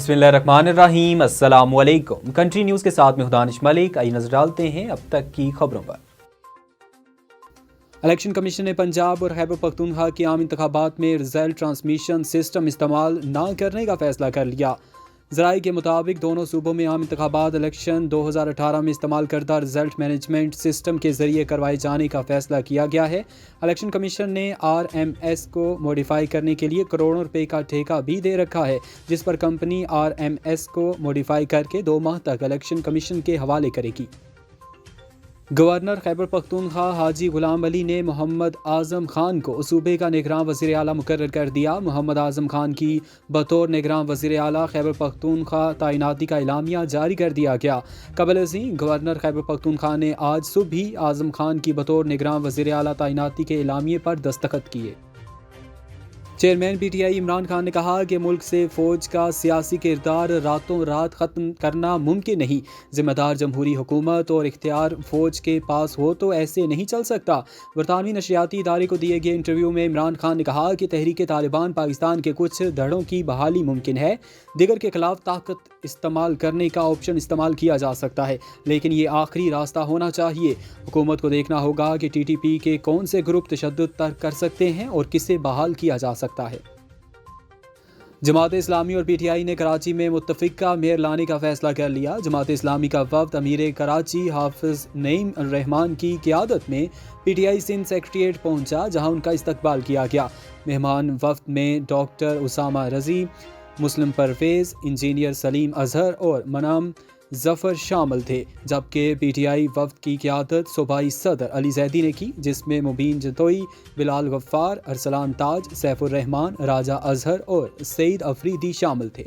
बिस्मिल्लाहिर्रहमानिर्रहीम। अस्सलामु अलैकुम। कंट्री न्यूज़ के साथ में हूं दानिश मलिक। आइए नजर डालते हैं अब तक की खबरों पर। इलेक्शन कमीशन ने पंजाब और खैबर पख्तूनख्वा के आम इंतखाबात में रिजल्ट ट्रांसमिशन सिस्टम इस्तेमाल न करने का फैसला कर लिया। ज़राए के मुताबिक दोनों सूबों में आम इंतखाबात इलेक्शन 2018 में इस्तेमाल करदा रिजल्ट मैनेजमेंट सिस्टम के जरिए करवाए जाने का फैसला किया गया है। इलेक्शन कमीशन ने RMS को मॉडिफाई करने के लिए करोड़ों रुपए का ठेका भी दे रखा है, जिस पर कंपनी RMS को मॉडिफाई करके 2 माह तक इलेक्शन कमीशन के हवाले करेगी। गवर्नर खैबर पख्तूनख्वा हाजी गुलाम अली ने मोहम्मद आज़म खान को सूबे का निगरान वज़ीर आला मुकर्रर कर दिया। मोहम्मद आज़म खान की बतौर निगरान वज़ीर आला खैबर पख्तूनख्वा तैनाती का एलामिया जारी कर दिया गया। कबल अज़ीं गवर्नर खैबर पख्तूनख्वा ने आज सुबह ही आज़म खान की बतौर निगरान वज़ीर आला तैनाती के एलामिये पर दस्तखत किए। चेयरमैन PTI इमरान खान ने कहा कि मुल्क से फ़ौज का सियासी किरदार रातों रात ख़त्म करना मुमकिन नहीं। ज़िम्मेदार जमहूरी हुकूमत और इख्तियार फ़ौज के पास हो तो ऐसे नहीं चल सकता। बरतानवी नशरियाती इदारे को दिए गए इंटरव्यू में इमरान खान ने कहा कि तहरीक तालिबान पाकिस्तान के कुछ धड़ों की बहाली मुमकिन है। दिगर के खिलाफ ताकत इस्तेमाल करने का ऑप्शन इस्तेमाल किया जा सकता है, लेकिन ये आखिरी रास्ता होना चाहिए। हुकूमत को देखना होगा कि TTP के कौन से ग्रुप तशद्दुद तर्क कर सकते हैं और किसे बहाल किया जा सकता है। जमात इस्लामी और PTI ने कराची में मुत्तफ़िका मेयर लाने का फैसला कर लिया। जमात इस्लामी का वफ़द अमीर कराची हाफिज़ नईम रहमान की क़ियादत में PTI सिंध सेक्रेटेरिएट पहुंचा, जहां उनका इस्तकबाल किया गया। मेहमान वफ़द में डॉक्टर उसामा रज़ी, मुस्लिम परवेज़, इंजीनियर सलीम अजहर और मनाम ज़फ़र शामिल थे, जबकि PTI वफ़द की क़ियादत सूबाई सदर अली ज़ैदी ने की, जिसमें मुबीन जतोई, बिलाल गफ्फार, अरसलान ताज, सैफुर रहमान, राजा अजहर और सईद अफरीदी शामिल थे।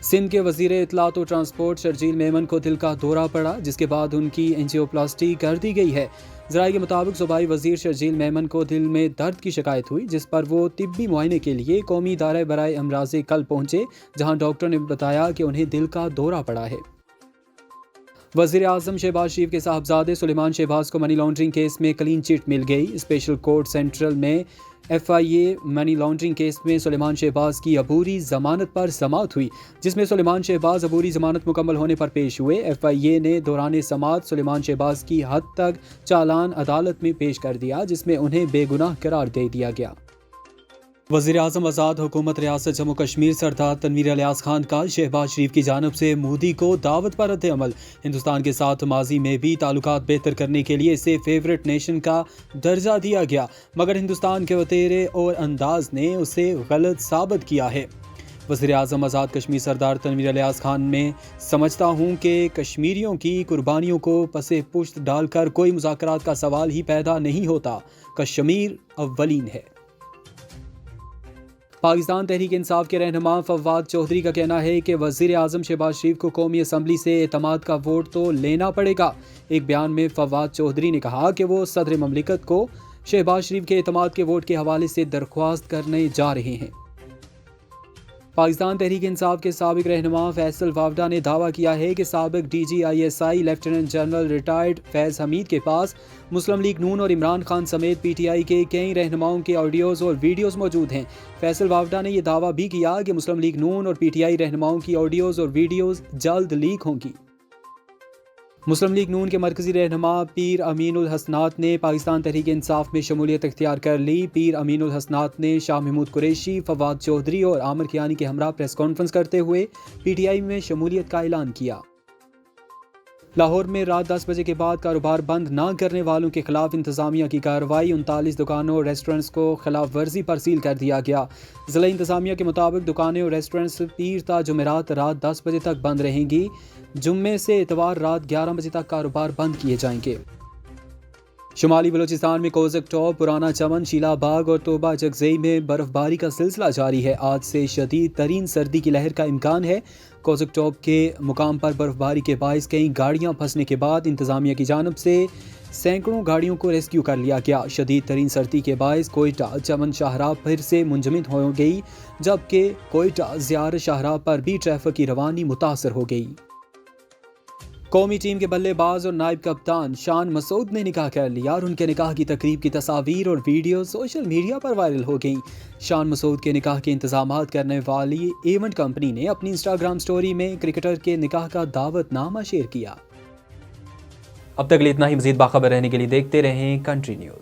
सिंध के वज़ीर इत्तलात और ट्रांसपोर्ट शर्जील मेमन को दिल का दौरा पड़ा, जिसके बाद उनकी एंजियोप्लास्टी कर दी गई है। ज़राए के मुताबिक सूबाई वज़ीर शर्जील मेमन को दिल में दर्द की शिकायत हुई, जिस पर वो तिब्बी मुआयने के लिए कौमी इदारा बराए अमराज़े कल पहुँचे, जहाँ डॉक्टर ने बताया कि उन्हें दिल का दौरा पड़ा है। वज़ीर आज़म शहबाज शरीफ के साहबजादे सुलेमान शहबाज को मनी लॉन्ड्रिंग केस में क्लीन चिट मिल गई। स्पेशल कोर्ट सेंट्रल में FIA मनी लॉन्ड्रिंग केस में सुलेमान शहबाज की अबूरी ज़मानत पर समाअत हुई, जिसमें सुलेमान शहबाज अबूरी ज़मानत मुकम्मल होने पर पेश हुए। FIA ने दौरान समाअत सुलेमान शहबाज की हद तक चालान अदालत में पेश कर दिया, जिसमें उन्हें बेगुनाह करार दे दिया गया। वज़ीर आज़म आज़ाद हुकूमत रियासत जम्मू कश्मीर सरदार तनवीर इलियास खान का शहबाज शरीफ की जानिब से मोदी को दावत पर रद्द अमल। हिंदुस्तान के साथ माजी में भी ताल्लुकात बेहतर करने के लिए इसे फेवरेट नेशन का दर्जा दिया गया, मगर हिंदुस्तान के वतेरे और अंदाज ने उसे गलत साबित किया है। वज़ीर आज़म आज़ाद कश्मीर सरदार तनवीर इलियास खान में समझता हूँ कि कश्मीरियों की कुर्बानियों को पसे पुश्त डालकर कोई मुज़ाकरात का सवाल ही पैदा नहीं होता। कश्मीर अव्वलीन है। पाकिस्तान तहरीक इंसाफ के रहनुमा फवाद चौधरी का कहना है कि वज़ीर आज़म शहबाज शरीफ को कौमी असम्बली से एतमाद का वोट तो लेना पड़ेगा। एक बयान में फवाद चौधरी ने कहा कि वो सदर ममलिकत को शहबाज शरीफ के एतमाद के वोट के हवाले से दरख्वास्त करने जा रहे हैं। पाकिस्तान तहरीक इंसाफ के साबिक रहनुमा फैसल वावडा ने दावा किया है कि साबिक DG ISI lieutenant general retired Faiz Hameed के पास मुस्लिम लीग नून और इमरान खान समेत PTI के कई रहनुमाओं के ऑडियोज़ और वीडियोज़ मौजूद हैं। फैसल वावडा ने यह दावा भी किया कि मुस्लिम लीग नून और PTI रहनुमाओं की ऑडियोज़ और वीडियोज़ जल्द लीक होंगी। मुस्लिम लीग नून के मरकज़ी रहनुमा पीर अमीनुल हसनात ने पाकिस्तान तहरीक इंसाफ में शमूलियत इख्तियार कर ली। पीर अमीनुल हसनात ने शाह महमूद कुरैशी, फवाद चौधरी और आमिर कियानी के हमरा प्रेस कॉन्फ्रेंस करते हुए PTI में शमूलियत का ऐलान किया। लाहौर में रात 10 बजे के बाद कारोबार बंद न करने वालों के खिलाफ इंतजामिया की कार्रवाई। 39 दुकानों और रेस्टोरेंट्स को खिलाफ वर्जी पर सील कर दिया गया। ज़िला इंतजामिया के मुताबिक दुकानें और रेस्टोरेंट्स पीर ता जुमेरात रात 10 बजे तक बंद रहेंगी। जुम्मे से इतवार रात 11 बजे तक कारोबार बंद किए जाएंगे। शुमाली बलूचिस्तान में कोज़क टॉप, पुराना चमन, शीला बाग और तोबा जगज़ई में बर्फबारी का सिलसिला जारी है। आज से शदीद तरीन सर्दी की लहर का इम्कान है। कोज़क टॉप के मुकाम पर बर्फबारी के बाइस कई गाड़ियां फंसने के बाद इंतजामिया की जानिब से सैकड़ों गाड़ियों को रेस्क्यू कर लिया गया। शदीद तरीन सर्दी के बाइस कोयटा चमन शाहराह फिर से मुंजमद हो गई, जबकि कोयटा ज़ियारत शाहराह पर भी ट्रैफिक की रवानी मुतासर हो गई। قومی ٹیم کے بلے باز اور نائب کپتان شان مسعود نے نکاح کر لیا اور ان کے نکاح کی تقریب کی تصاویر اور ویڈیو سوشل میڈیا پر وائرل ہو گئیں۔ شان مسعود کے نکاح کے انتظامات کرنے والی ایونٹ کمپنی نے اپنی انسٹاگرام سٹوری میں کرکٹر کے نکاح کا دعوت نامہ شیئر کیا۔ اب تک اتنا ہی، مزید باخبر رہنے کے لیے دیکھتے رہیں کنٹری نیوز۔